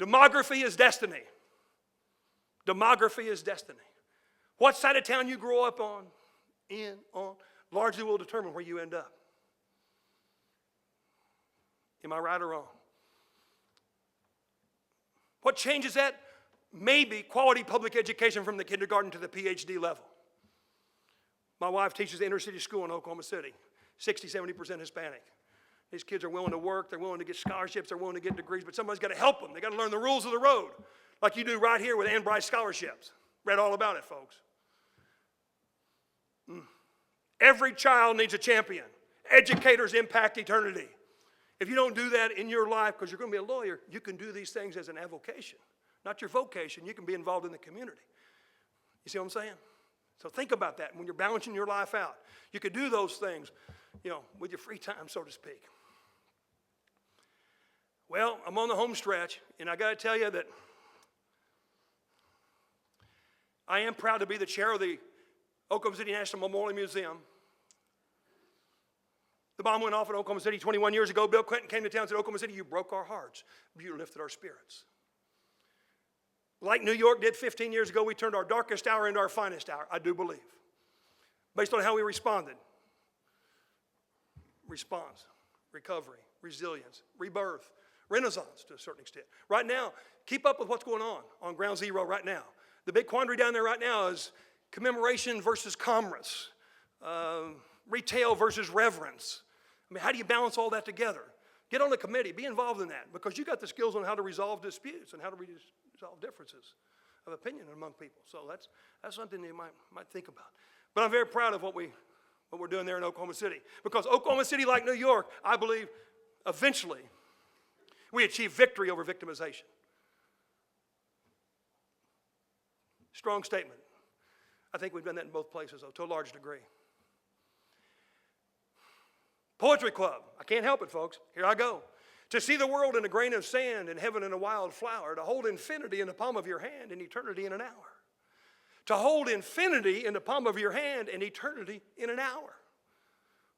C: Demography is destiny. Demography is destiny. What side of town you grow up on, largely will determine where you end up. Am I right or wrong? What changes that? Maybe quality public education from the kindergarten to the PhD level. My wife teaches the inner city school in Oklahoma City, 60-70% Hispanic. These kids are willing to work, they're willing to get scholarships, they're willing to get degrees, but somebody's got to help them. They got to learn the rules of the road, like you do right here with Ann Bryce scholarships. Read all about it, folks. Every child needs a champion. Educators impact eternity. If you don't do that in your life, because you're going to be a lawyer, you can do these things as an avocation. Not your vocation, you can be involved in the community. You see what I'm saying? So think about that when you're balancing your life out. You could do those things, with your free time, so to speak. Well, I'm on the home stretch, and I got to tell you that I am proud to be the chair of the Oklahoma City National Memorial Museum. The bomb went off in Oklahoma City 21 years ago. Bill Clinton came to town and said, Oklahoma City, you broke our hearts, but you lifted our spirits. Like New York did 15 years ago, we turned our darkest hour into our finest hour, I do believe. Based on how we responded. Response, recovery, resilience, rebirth, renaissance to a certain extent. Right now, keep up with what's going on Ground Zero right now. The big quandary down there right now is commemoration versus commerce. retail versus reverence. I mean, how do you balance all that together? Get on a committee, be involved in that, because you got the skills on how to resolve disputes and how to resolve differences of opinion among people. So that's something you might think about. But I'm very proud of what we're doing there in Oklahoma City, because Oklahoma City, like New York, I believe eventually we achieve victory over victimization. Strong statement. I think we've done that in both places, though, to a large degree. Poetry Club. I can't help it, folks. Here I go. To see the world in a grain of sand and heaven in a wild flower, to hold infinity in the palm of your hand and eternity in an hour. To hold infinity in the palm of your hand and eternity in an hour.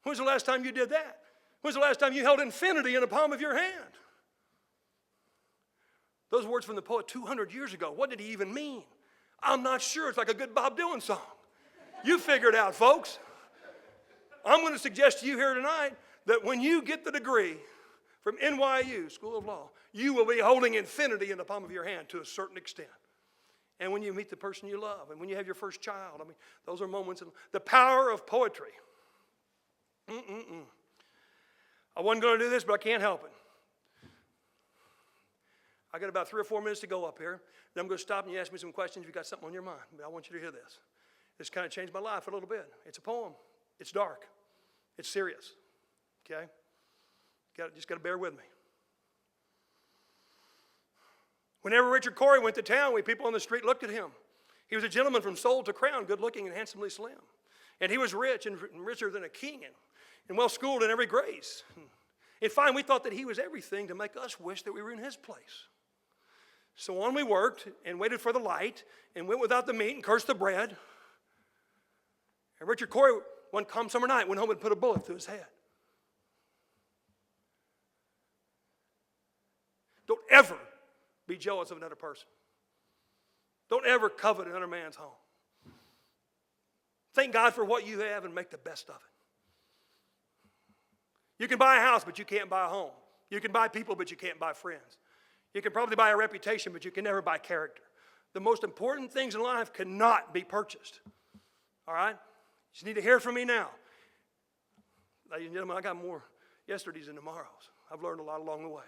C: When's the last time you did that? When's the last time you held infinity in the palm of your hand? Those words from the poet 200 years ago, what did he even mean? I'm not sure. It's like a good Bob Dylan song. You figure it out, folks. I'm going to suggest to you here tonight that when you get the degree from NYU School of Law, you will be holding infinity in the palm of your hand to a certain extent. And when you meet the person you love, and when you have your first child, I mean, those are moments in the power of poetry. I wasn't going to do this, but I can't help it. I got about 3 or 4 minutes to go up here. Then I'm going to stop and you ask me some questions if you got something on your mind. But I want you to hear this. This kind of changed my life a little bit. It's a poem. It's dark. It's serious. Okay? Just got to bear with me. Whenever Richard Cory went to town, we people on the street looked at him. He was a gentleman from soul to crown, good looking and handsomely slim. And he was rich and richer than a king and well schooled in every grace. In fine, we thought that he was everything to make us wish that we were in his place. So on we worked and waited for the light and went without the meat and cursed the bread. And Richard Cory, one calm summer night, went home and put a bullet through his head. Don't ever be jealous of another person. Don't ever covet another man's home. Thank God for what you have and make the best of it. You can buy a house, but you can't buy a home. You can buy people, but you can't buy friends. You can probably buy a reputation, but you can never buy character. The most important things in life cannot be purchased. All right? You just need to hear from me now. Ladies and gentlemen, I got more yesterdays than tomorrows. I've learned a lot along the way.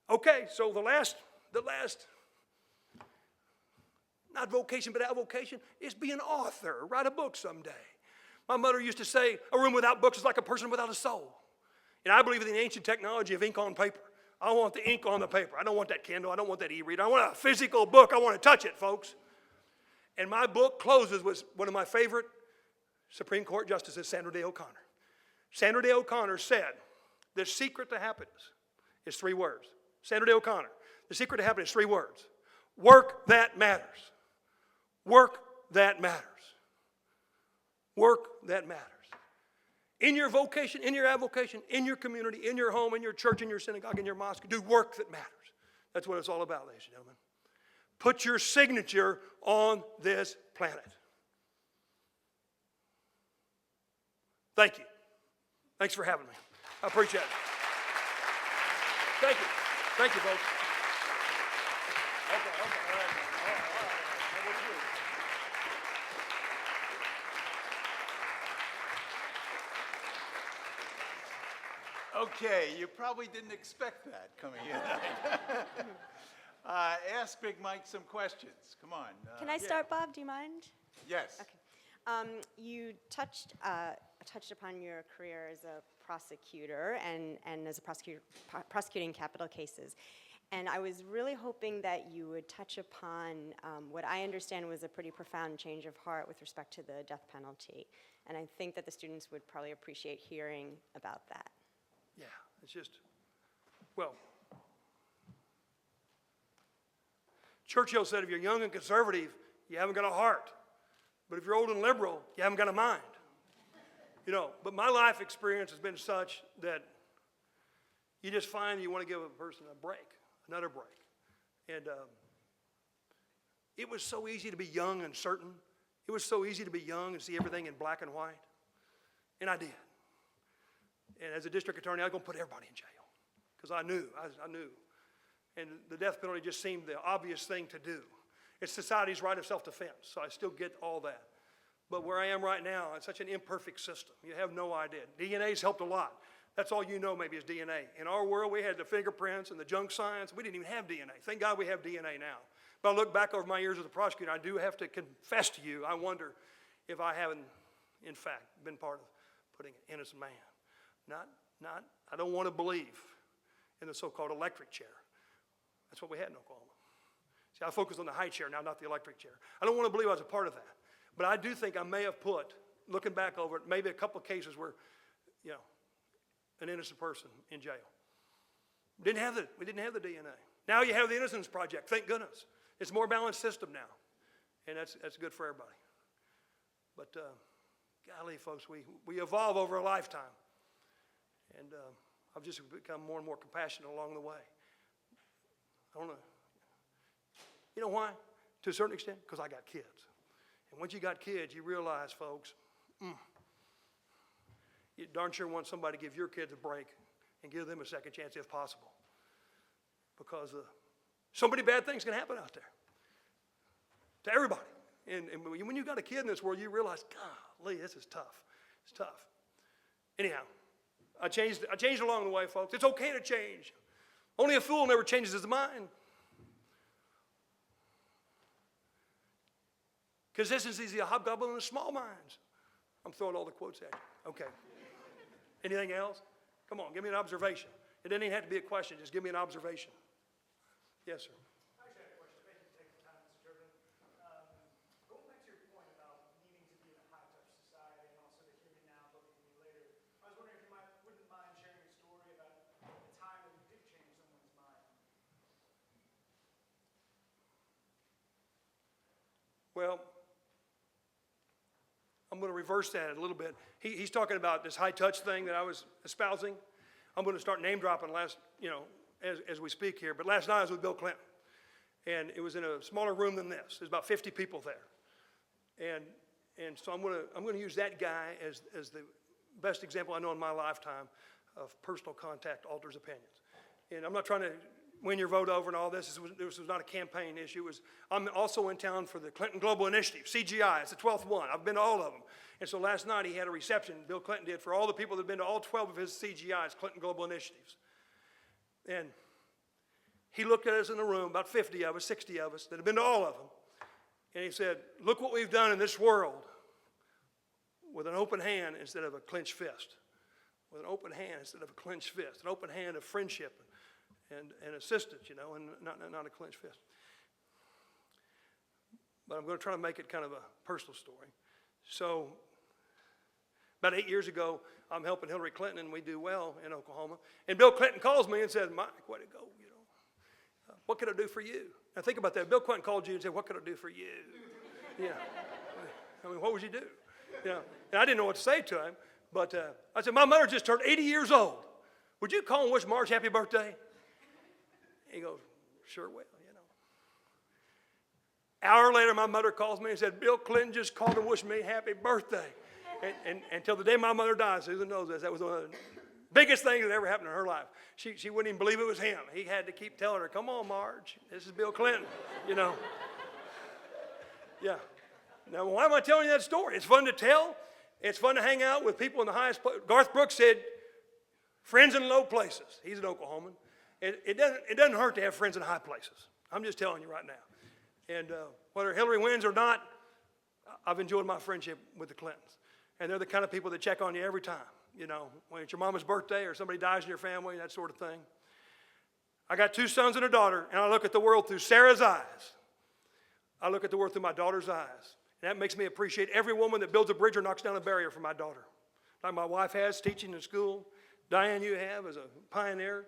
C: Okay, so the last, not vocation, but avocation is be an author. Write a book someday. My mother used to say, a room without books is like a person without a soul. And I believe in the ancient technology of ink on paper. I want the ink on the paper. I don't want that Kindle. I don't want that e-reader. I want a physical book. I want to touch it, folks. And my book closes with one of my favorite Supreme Court justices, Sandra Day O'Connor. Sandra Day O'Connor said, the secret to happiness is 3 words. Sandra Day O'Connor, the secret to happiness is 3 words. Work that matters. Work that matters. Work that matters. In your vocation, in your avocation, in your community, in your home, in your church, in your synagogue, in your mosque, do work that matters. That's what it's all about, ladies and gentlemen. Put your signature on this planet. Thank you. Thanks for having me. I appreciate it. Thank you. Thank you, folks. Okay, all right.
B: Okay, you probably didn't expect that coming in. Ask Big Mike some questions. Come on.
D: Can I start, Bob? Do you mind?
B: Yes.
D: Okay. You touched upon your career as a prosecutor and as a prosecutor prosecuting capital cases. And I was really hoping that you would touch upon what I understand was a pretty profound change of heart with respect to the death penalty. And I think that the students would probably appreciate hearing about that.
C: Yeah, it's just, well, Churchill said if you're young and conservative, you haven't got a heart. But if you're old and liberal, you haven't got a mind. You know, but my life experience has been such that you just find you want to give a person a break, another break. And it was so easy to be young and certain. It was so easy to be young and see everything in black and white. And I did. And as a district attorney, I was going to put everybody in jail because I knew. And the death penalty just seemed the obvious thing to do. It's society's right of self-defense, so I still get all that. But where I am right now, it's such an imperfect system. You have no idea. DNA's helped a lot. That's all you know maybe is DNA. In our world, we had the fingerprints and the junk science. We didn't even have DNA. Thank God we have DNA now. But I look back over my years as a prosecutor, I do have to confess to you, I wonder if I haven't, in fact, been part of putting an innocent man. I don't want to believe in the so-called electric chair. That's what we had in Oklahoma. See, I focus on the high chair now, not the electric chair. I don't want to believe I was a part of that. But I do think I may have put, looking back over it, maybe a couple of cases where, an innocent person in jail. We didn't have the DNA. Now you have the Innocence Project, thank goodness. It's a more balanced system now, and that's good for everybody. But golly, folks, we evolve over a lifetime, and I've just become more and more compassionate along the way. I don't know. You know why? To a certain extent, because I got kids. And once you got kids, you realize, folks, you darn sure want somebody to give your kids a break and give them a second chance if possible. Because so many bad things can happen out there to everybody. And when you got a kid in this world, you realize, golly, this is tough. It's tough. Anyhow, I changed along the way, folks. It's okay to change. Only a fool never changes his mind. Consistency is the hobgoblin of small minds. I'm throwing all the quotes at you. Okay. Anything else? Come on, give me an observation. It doesn't even have to be a question. Just give me an observation. Yes, sir.
E: I actually had a question. Thank you for taking the time, Mr. Turpin. Going back to your point about needing to be in a high-touch society and also to hear me now, looking at me later, I was wondering if you wouldn't mind sharing a story about the time that you did change someone's mind.
C: Well, I'm going to reverse that a little bit. He's talking about this high-touch thing that I was espousing. I'm going to start name-dropping as we speak here. But last night I was with Bill Clinton, and it was in a smaller room than this. There's about 50 people there. And so I'm going to use that guy as the best example I know in my lifetime of personal contact alters opinions. And I'm not trying to win your vote over and all this. This was not a campaign issue. I'm also in town for the Clinton Global Initiative, CGI. It's the 12th one. I've been to all of them. And so last night he had a reception, Bill Clinton did, for all the people that have been to all 12 of his CGIs, Clinton Global Initiatives. And he looked at us in the room, about 50 of us, 60 of us, that have been to all of them. And he said, look what we've done in this world with an open hand instead of a clenched fist. With an open hand instead of a clenched fist. An open hand of friendship and assistance, and not a clenched fist. But I'm going to try to make it kind of a personal story. So, about 8 years ago, I'm helping Hillary Clinton, and we do well in Oklahoma. And Bill Clinton calls me and says, Mike, way to go, what can I do for you? Now think about that. Bill Clinton called you and said, what can I do for you? Yeah. I mean, what would you do? And I didn't know what to say to him, but I said, my mother just turned 80 years old. Would you call and wish Marge happy birthday? He goes, sure will, Hour later, my mother calls me and said, Bill Clinton just called and wished me happy birthday. And until the day my mother died, Susan knows this, that was one of the biggest things that ever happened in her life. She wouldn't even believe it was him. He had to keep telling her, come on, Marge, this is Bill Clinton, Yeah. Now, why am I telling you that story? It's fun to tell. It's fun to hang out with people in the highest place. Garth Brooks said, friends in low places. He's an Oklahoman. It doesn't hurt to have friends in high places. I'm just telling you right now. And whether Hillary wins or not, I've enjoyed my friendship with the Clintons. And they're the kind of people that check on you every time, when it's your mama's birthday or somebody dies in your family, that sort of thing. I got 2 sons and a daughter, and I look at the world through Sarah's eyes. I look at the world through my daughter's eyes. And that makes me appreciate every woman that builds a bridge or knocks down a barrier for my daughter. Like my wife has, teaching in school. Diane, you have as a pioneer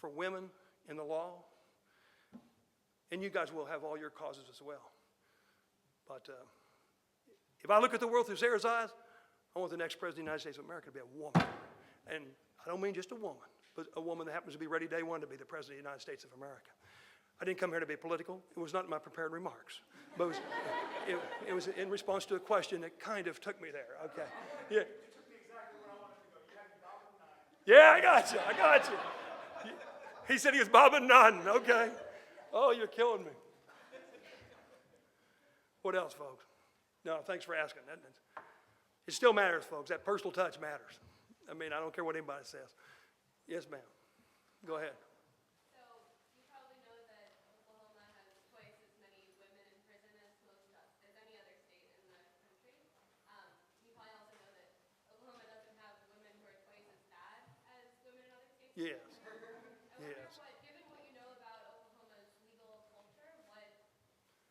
C: for women in the law. And you guys will have all your causes as well. But if I look at the world through Sarah's eyes, I want the next president of the United States of America to be a woman. And I don't mean just a woman, but a woman that happens to be ready day one to be the president of the United States of America. I didn't come here to be political. It was not in my prepared remarks. But it was in response to a question that kind of took me there, okay? Yeah.
E: It took me exactly where I wanted to go. You had me bobbing and nodding.
C: Yeah, I got you. He said he was bobbing and nodding, okay. Oh, you're killing me. What else, folks? No, thanks for asking. It still matters, folks. That personal touch matters. I mean, I don't care what anybody says. Yes, ma'am. Go ahead.
F: So you probably know that Oklahoma has twice as many women in prison as any other state in the country. You probably also know that Oklahoma doesn't have women who are twice as bad as women in other states.
C: Yes.
F: I wonder
C: Yes.
F: given what you know about Oklahoma's legal culture,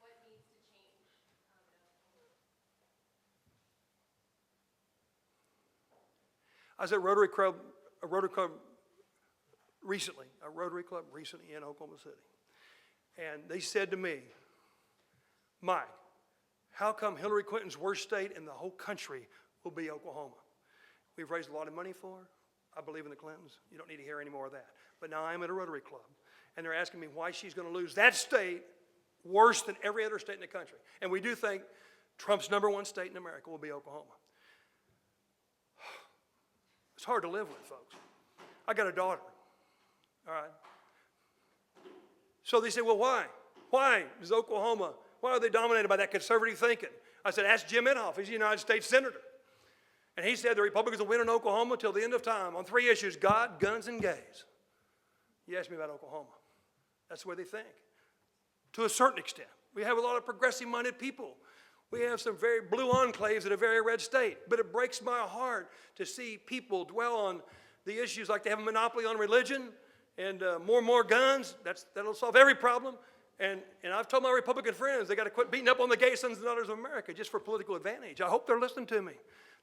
F: what needs to change in Oklahoma?
C: I was at a Rotary Club recently in Oklahoma City. And they said to me, Mike, how come Hillary Clinton's worst state in the whole country will be Oklahoma? We've raised a lot of money for her. I believe in the Clintons. You don't need to hear any more of that. But now I'm at a Rotary Club, and they're asking me why she's going to lose that state worse than every other state in the country. And we do think Trump's #1 state in America will be Oklahoma. It's hard to live with, folks. I got a daughter, all right? So they say, well, why? Why is Oklahoma, why are they dominated by that conservative thinking? I said, ask Jim Inhofe. He's a United States Senator. And he said the Republicans will win in Oklahoma till the end of time on 3 issues: God, guns, and gays. You asked me about Oklahoma. That's the way they think. To a certain extent. We have a lot of progressive-minded people. We have some very blue enclaves in a very red state. But it breaks my heart to see people dwell on the issues like they have a monopoly on religion and more guns. That'll solve every problem. And I've told my Republican friends they got to quit beating up on the gay sons and daughters of America just for political advantage. I hope they're listening to me.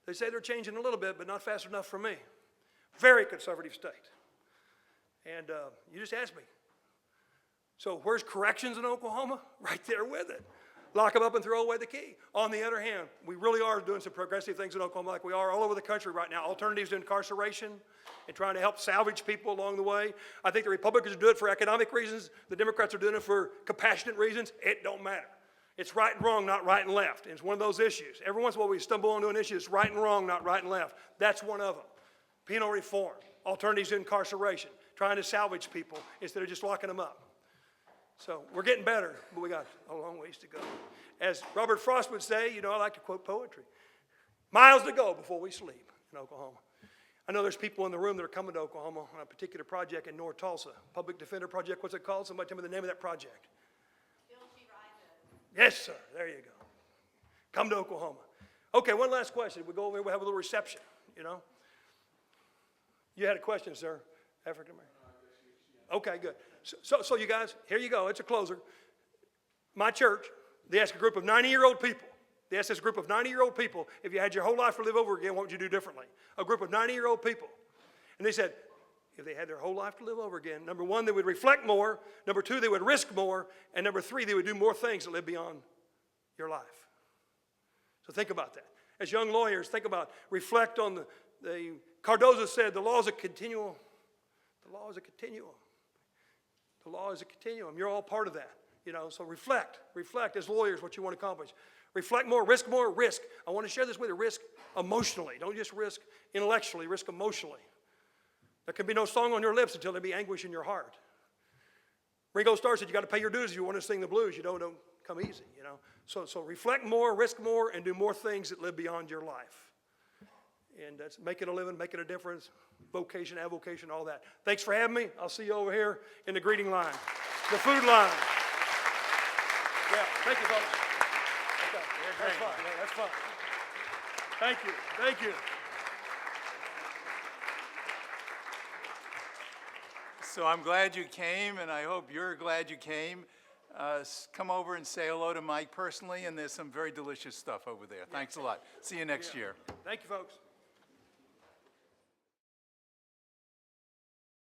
C: They say they're changing a little bit, but not fast enough for me. Very conservative state. And you just asked me. So where's corrections in Oklahoma? Right there with it. Lock them up and throw away the key. On the other hand, we really are doing some progressive things in Oklahoma like we are all over the country right now. Alternatives to incarceration and trying to help salvage people along the way. I think the Republicans do it for economic reasons. The Democrats are doing it for compassionate reasons. It don't matter. It's right and wrong, not right and left. And it's one of those issues. Every once in a while we stumble onto an issue that's right and wrong, not right and left. That's one of them. Penal reform, alternatives to incarceration, trying to salvage people instead of just locking them up. So we're getting better, but we got a long ways to go. As Robert Frost would say, I like to quote poetry, miles to go before we sleep in Oklahoma. I know there's people in the room that are coming to Oklahoma on a particular project in North Tulsa. Public Defender Project, what's it called? Somebody tell me the name of that project. Yes, sir. There you go. Come to Oklahoma. Okay, one last question. We go over here, we'll have a little reception, You had a question, sir, African American. Okay, good. So you guys, here you go. It's a closer. My church, they asked a group of 90-year-old people. They asked this group of 90-year-old people, if you had your whole life to live over again, what would you do differently? A group of 90-year-old people. And they said, if they had their whole life to live over again, number one, they would reflect more. Number two, they would risk more. And number three, they would do more things that live beyond your life. So think about that. As young lawyers, think about, reflect on the Cardozo said, the law is a continuum. The law is a continuum. The law is a continuum. You're all part of that. So reflect as lawyers what you want to accomplish. Reflect more, risk more, risk. I want to share this with you. Risk emotionally. Don't just risk intellectually, risk emotionally. There can be no song on your lips until there be anguish in your heart. Ringo Starr said you got to pay your dues if you want to sing the blues. You don't come easy, So reflect more, risk more, and do more things that live beyond your life. And that's make it a living, make it a difference, vocation, avocation, all that. Thanks for having me. I'll see you over here in the greeting line, the food line. Yeah, thank you, folks. Okay, that's fine. Yeah, that's fine. Thank you. Thank you.
B: So I'm glad you came, and I hope you're glad you came. Come over and say hello to Mike personally, and there's some very delicious stuff over there. Thanks a lot. See you next year.
C: Thank you, folks.